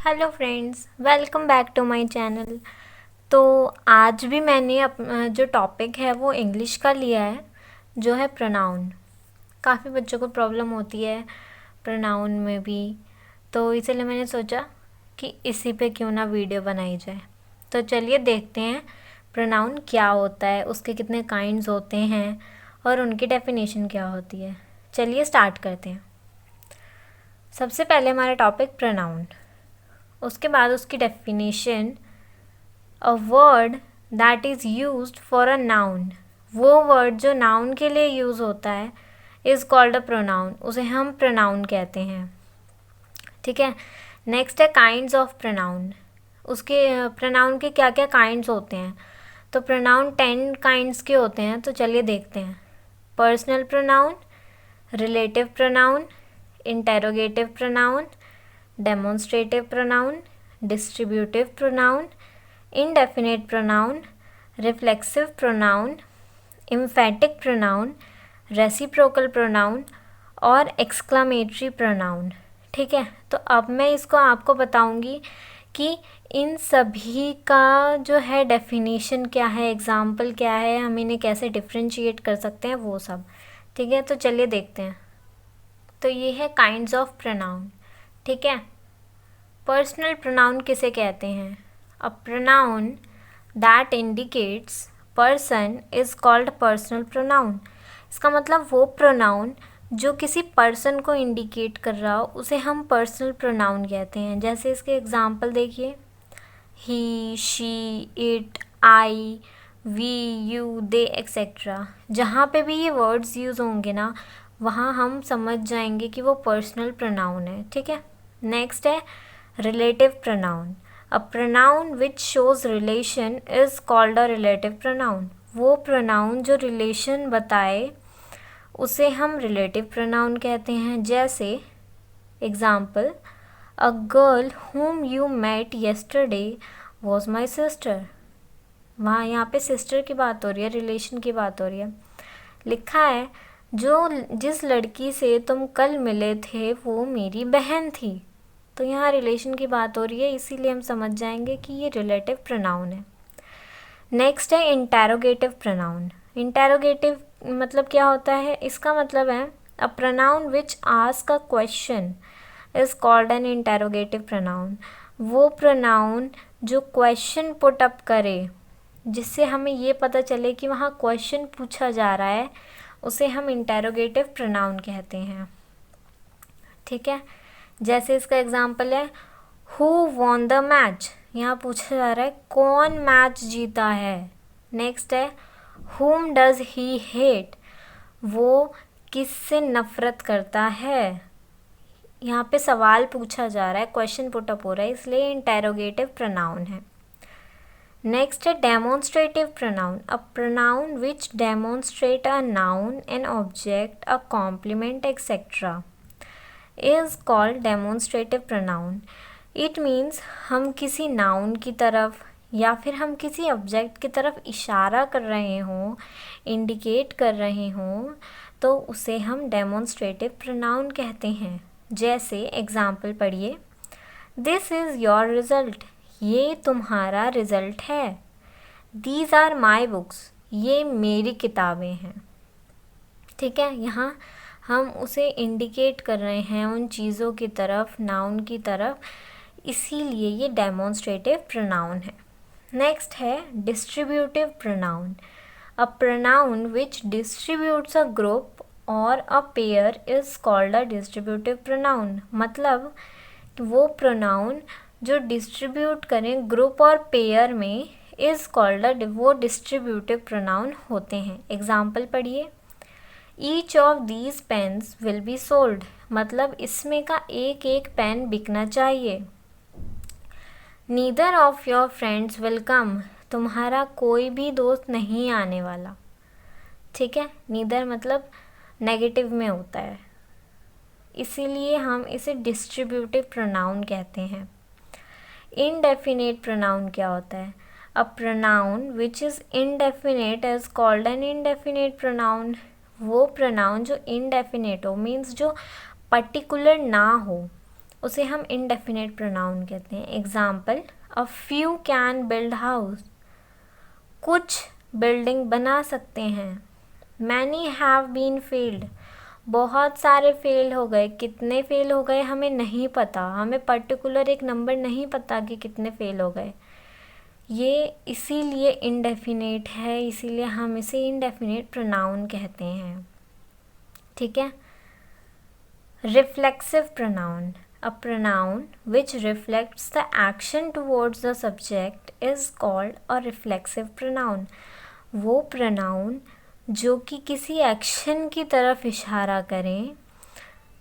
Hello friends, welcome back to my channel. तो आज भी मैंने जो टॉपिक है वो इंग्लिश का लिया है, जो है प्रोनाउन। काफ़ी बच्चों को प्रॉब्लम होती है प्रोनाउन में भी, तो इसलिए मैंने सोचा कि इसी पे क्यों ना वीडियो बनाई जाए। तो चलिए देखते हैं प्रोनाउन क्या होता है, उसके कितने काइंड्स होते हैं और उनकी डेफिनेशन क्या होती है। चलिए स्टार्ट करते हैं। सबसे पहले हमारा टॉपिक प्रोनाउन, उसके बाद उसकी definition. A word that is used for a noun, वो वर्ड जो नाउन के लिए यूज़ होता है इज़ कॉल्ड अ प्रोनाउन, उसे हम प्रोनाउन कहते हैं। ठीक है। नेक्स्ट है काइंड्स ऑफ प्रोनाउन। उसके प्रोनाउन के क्या क्या काइंड्स होते हैं। तो प्रोनाउन 10 काइंड्स के होते हैं, तो चलिए देखते हैं। Personal pronoun, relative pronoun, interrogative pronoun, demonstrative pronoun, distributive pronoun, indefinite pronoun, reflexive pronoun, emphatic pronoun, reciprocal pronoun और exclamatory pronoun। ठीक है, तो अब मैं इसको आपको बताऊंगी कि इन सभी का जो है डेफिनेशन क्या है, एग्जाम्पल क्या है, हम इन्हें कैसे डिफ्रेंशिएट कर सकते हैं, वो सब। ठीक है, तो चलिए देखते हैं। तो ये है काइंड्स ऑफ प्रोनाउन। ठीक है। पर्सनल प्रोनाउन किसे कहते हैं? A pronoun that indicates person is called personal pronoun. इसका मतलब वो प्रोनाउन जो किसी पर्सन को इंडिकेट कर रहा हो उसे हम पर्सनल प्रोनाउन कहते हैं। जैसे इसके एग्जांपल देखिए, he, she, it, I, we, you, they etcetera. जहाँ पे भी ये वर्ड्स यूज़ होंगे ना, वहाँ हम समझ जाएंगे कि वो पर्सनल प्रोनाउन है। ठीक है। नेक्स्ट है relative pronoun. A pronoun which shows relation is called a relative pronoun. वो प्रोनाउन जो रिलेशन बताए उसे हम रिलेटिव प्रोनाउन कहते हैं। जैसे example, a girl whom you met yesterday was my sister। वहाँ यहाँ पे सिस्टर की बात हो रही है, रिलेशन की बात हो रही है। लिखा है, जो जिस लड़की से तुम कल मिले थे वो मेरी बहन थी। तो यहाँ रिलेशन की बात हो रही है, इसीलिए हम समझ जाएंगे कि ये रिलेटिव प्रोनाउन है। नेक्स्ट है इंटेरोगेटिव प्रोनाउन। इंटेरोगेटिव मतलब क्या होता है? इसका मतलब है अ pronoun which ask a question is called an interrogative pronoun. वो प्रोनाउन जो क्वेश्चन पुट अप करे, जिससे हमें ये पता चले कि वहाँ क्वेश्चन पूछा जा रहा है, उसे हम इंटेरोगेटिव प्रोनाउन कहते हैं। ठीक है। जैसे इसका एग्जाम्पल है, हु वॉन द मैच। यहाँ पूछा जा रहा है कौन मैच जीता है। नेक्स्ट है हुम डज ही हेट, वो किससे नफरत करता है। यहाँ पे सवाल पूछा जा रहा है, क्वेश्चन पुट अप हो रहा है, इसलिए इंटेरोगेटिव प्रोनाउन है। नेक्स्ट है demonstrative pronoun. A pronoun which demonstrate a noun, an object, a compliment etcetera is called demonstrative pronoun. It means हम किसी नाउन की तरफ या फिर हम किसी ऑब्जेक्ट की तरफ इशारा कर रहे हों, इंडिकेट कर रहे हों, तो उसे हम डेमोन्स्ट्रेटिव प्रोनाउन कहते हैं। जैसे एग्जाम्पल पढ़िए, दिस इज़ योर रिज़ल्ट, ये तुम्हारा रिज़ल्ट है। दीज आर माई बुक्स, ये मेरी किताबें हैं। ठीक है। यहाँ हम उसे इंडिकेट कर रहे हैं उन चीज़ों की तरफ, नाउन की तरफ, इसीलिए ये डेमोन्स्ट्रेटिव प्रोनाउन है। नेक्स्ट है distributive pronoun. A pronoun which distributes a group और a pair is called a distributive pronoun. मतलब वो प्रोनाउन जो डिस्ट्रीब्यूट करें ग्रुप और पेयर में इज कॉल्ड वो डिस्ट्रीब्यूटिव प्रोनाउन होते हैं। एग्जाम्पल पढ़िए, each of these pens will be sold. मतलब इसमें का एक एक पेन बिकना चाहिए। Neither of your friends will come, तुम्हारा कोई भी दोस्त नहीं आने वाला। ठीक है। नीदर मतलब नेगेटिव में होता है, इसीलिए हम इसे डिस्ट्रीब्यूटिव प्रोनाउन कहते हैं। इनडेफिनेट प्रोनाउन क्या होता है? अ pronoun which is indefinite is called an indefinite pronoun. वो प्रोनाउन जो इनडेफिनेट हो, मीन्स जो पर्टिकुलर ना हो, उसे हम इंडेफिनेट प्रोनाउन कहते हैं। Example, a few can build house, कुछ बिल्डिंग बना सकते हैं। मैनी हैव बीन फेल्ड, बहुत सारे फेल हो गए। कितने फेल हो गए हमें नहीं पता, हमें पर्टिकुलर एक नंबर नहीं पता कि कितने फेल हो गए। ये इसीलिए इंडेफिनेट है, इसीलिए हम इसे इंडेफिनेट प्रोनाउन कहते हैं। ठीक है। Reflexive pronoun, a pronoun which reflects the action towards the subject is called a reflexive pronoun. वो प्रोनाउन जो कि किसी एक्शन की तरफ इशारा करें,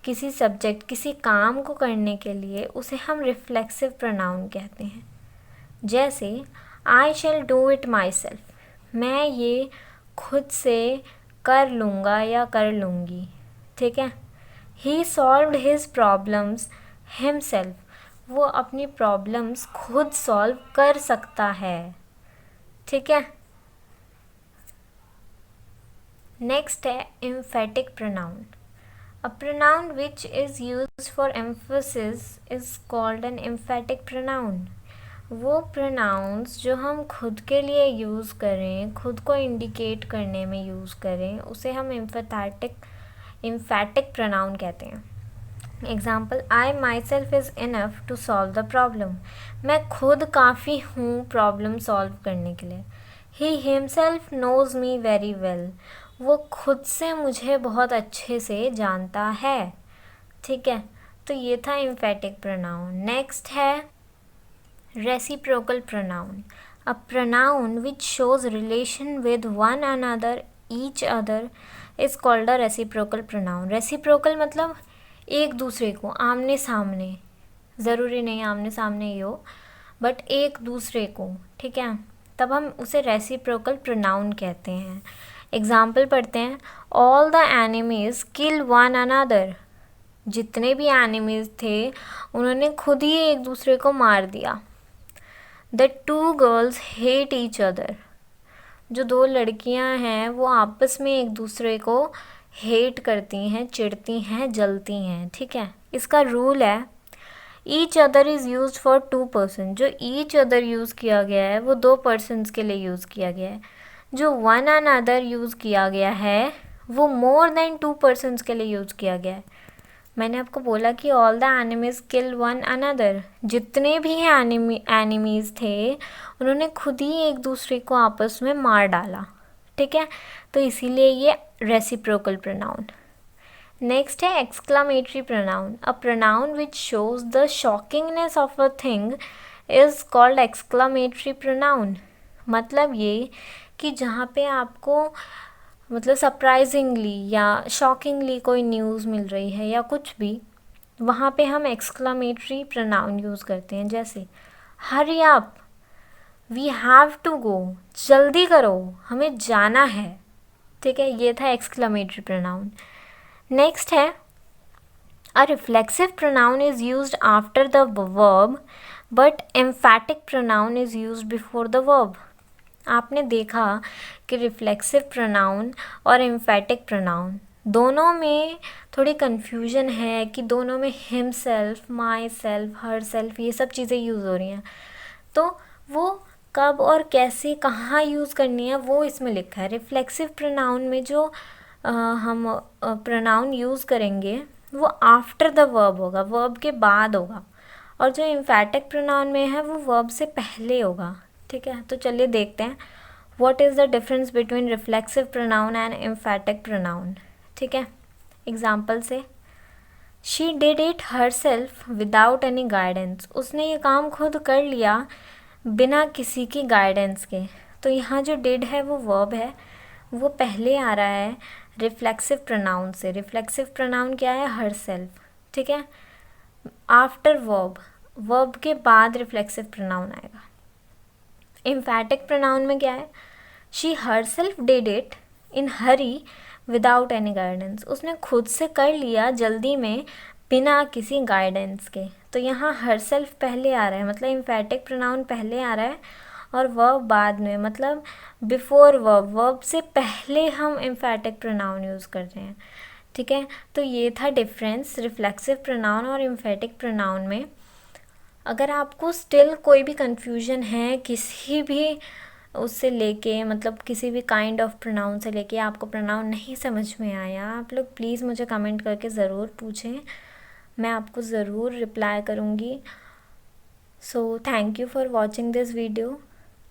किसी सब्जेक्ट, किसी काम को करने के लिए, उसे हम रिफ्लेक्सिव प्रोनाउन कहते हैं। जैसे I shall do it myself, मैं ये खुद से कर लूँगा या कर लूँगी। ठीक है। ही सॉल्व्ड हिज प्रॉब्लम्स हिमसेल्फ, वो अपनी प्रॉब्लम्स खुद सॉल्व कर सकता है। ठीक है। नेक्स्ट है emphatic pronoun, a pronoun which is used for emphasis is called an emphatic pronoun. वो प्रोनाउंस जो हम खुद के लिए यूज़ करें, खुद को इंडिकेट करने में यूज़ करें, उसे हम एम्फेटिक प्रोनाउन कहते हैं। Example, I myself is enough to solve the problem, मैं खुद काफ़ी हूँ प्रॉब्लम सॉल्व करने के लिए। He himself knows me very well, वो खुद से मुझे बहुत अच्छे से जानता है। ठीक है। तो ये था एम्फेटिक प्रोनाउन। नेक्स्ट है reciprocal pronoun, a pronoun which shows relation with one another each other is called a reciprocal pronoun. Reciprocal मतलब एक दूसरे को, आमने सामने, ज़रूरी नहीं आमने सामने ही हो, बट एक दूसरे को। ठीक है। तब हम उसे रेसिप्रोकल प्रोनाउन कहते हैं। एग्जाम्पल पढ़ते हैं, all the enemies kill one another, जितने भी एनिमीज थे उन्होंने खुद ही एक दूसरे को मार दिया। The two girls hate each other, जो दो लड़कियां हैं वो आपस में एक दूसरे को हेट करती हैं, चिढ़ती हैं, जलती हैं। ठीक है। इसका रूल है each other is use for two person, जो ईच अदर यूज़ किया गया है वो दो पर्सनस के लिए यूज़ किया गया है। जो वन अनदर यूज़ किया गया है वो मोर देन टू पर्सनस के लिए यूज़ किया गया है। मैंने आपको बोला कि all the enemies kill one another, जितने भी एनिमीज थे उन्होंने खुद ही एक दूसरे को आपस में मार डाला। ठीक है। तो इसीलिए ये रेसिप्रोकल प्रोनाउन। नेक्स्ट है exclamatory pronoun, a pronoun which shows the shockingness of a thing is called exclamatory pronoun. मतलब ये कि जहाँ पे आपको मतलब सरप्राइजिंगली या शॉकिंगली कोई न्यूज़ मिल रही है या कुछ भी, वहाँ पे हम एक्सक्लामेटरी प्रोनाउन यूज़ करते हैं। जैसे hurry up, we have to go, जल्दी करो, हमें जाना है। ठीक है। ये था एक्सक्लामेटरी प्रोनाउन। नेक्स्ट है a reflexive pronoun is used after the verb but emphatic pronoun is used before the verb. आपने देखा कि रिफ्लेक्सिव प्रोनाउन और एम्फेटिक प्रोनाउन दोनों में थोड़ी कन्फ्यूजन है कि दोनों में him self, my self, her self, ये सब चीज़ें यूज़ हो रही हैं। तो वो कब और कैसे, कहाँ यूज़ करनी है वो इसमें लिखा है। रिफ्लेक्सिव प्रोनाउन में जो हम प्रोनाउन यूज़ करेंगे वो आफ्टर द वर्ब होगा, वर्ब के बाद होगा। और जो एम्फेटिक प्रोनाउन में है वो वर्ब से पहले होगा। ठीक है। तो चलिए देखते हैं what is the difference between reflexive pronoun and emphatic pronoun. ठीक है। एग्जाम्पल से, she did it her self without any guidance, उसने ये काम खुद कर लिया बिना किसी की गाइडेंस के। तो यहाँ जो डिड है वो वर्ब है, वो पहले आ रहा है रिफ्लेक्सिव प्रोनाउन से। रिफ्लेक्सिव प्रोनाउन क्या है? Her self. ठीक है। आफ्टर वर्ब, वर्ब के बाद रिफ्लेक्सिव प्रोनाउन आएगा। एम्फेटिक प्रोनाउन में क्या है? She her self did it in Hari without any guidance, उसने खुद से कर लिया जल्दी में बिना किसी गाइडेंस के। तो यहाँ हर सेल्फ पहले आ रहा है, मतलब एम्फेटिक प्रोनाउन पहले आ रहा है और वर्ब बाद में, मतलब बिफोर वर्ब, वर्ब से पहले हम एम्फेटिक प्रोनाउन यूज़ कर रहे हैं। ठीक है, तो ये था डिफरेंस रिफ्लेक्सिव प्रोनाउन और एम्फेटिक प्रोनाउन में। अगर आपको स्टिल कोई भी कन्फ्यूजन है किसी भी उससे लेके, मतलब किसी भी काइंड ऑफ प्रोनाउन से लेके, आपको प्रोनाउन नहीं समझ में आया, आप लोग प्लीज़ मुझे कमेंट करके ज़रूर पूछें, मैं आपको ज़रूर रिप्लाई करूँगी। So thank you for watching this video.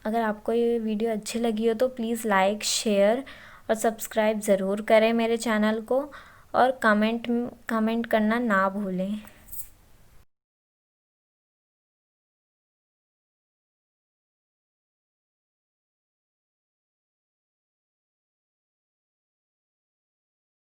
अगर आपको ये वीडियो अच्छी लगी हो तो प्लीज़ लाइक, शेयर और सब्सक्राइब ज़रूर करें मेरे चैनल को, और कमेंट करना ना भूलें।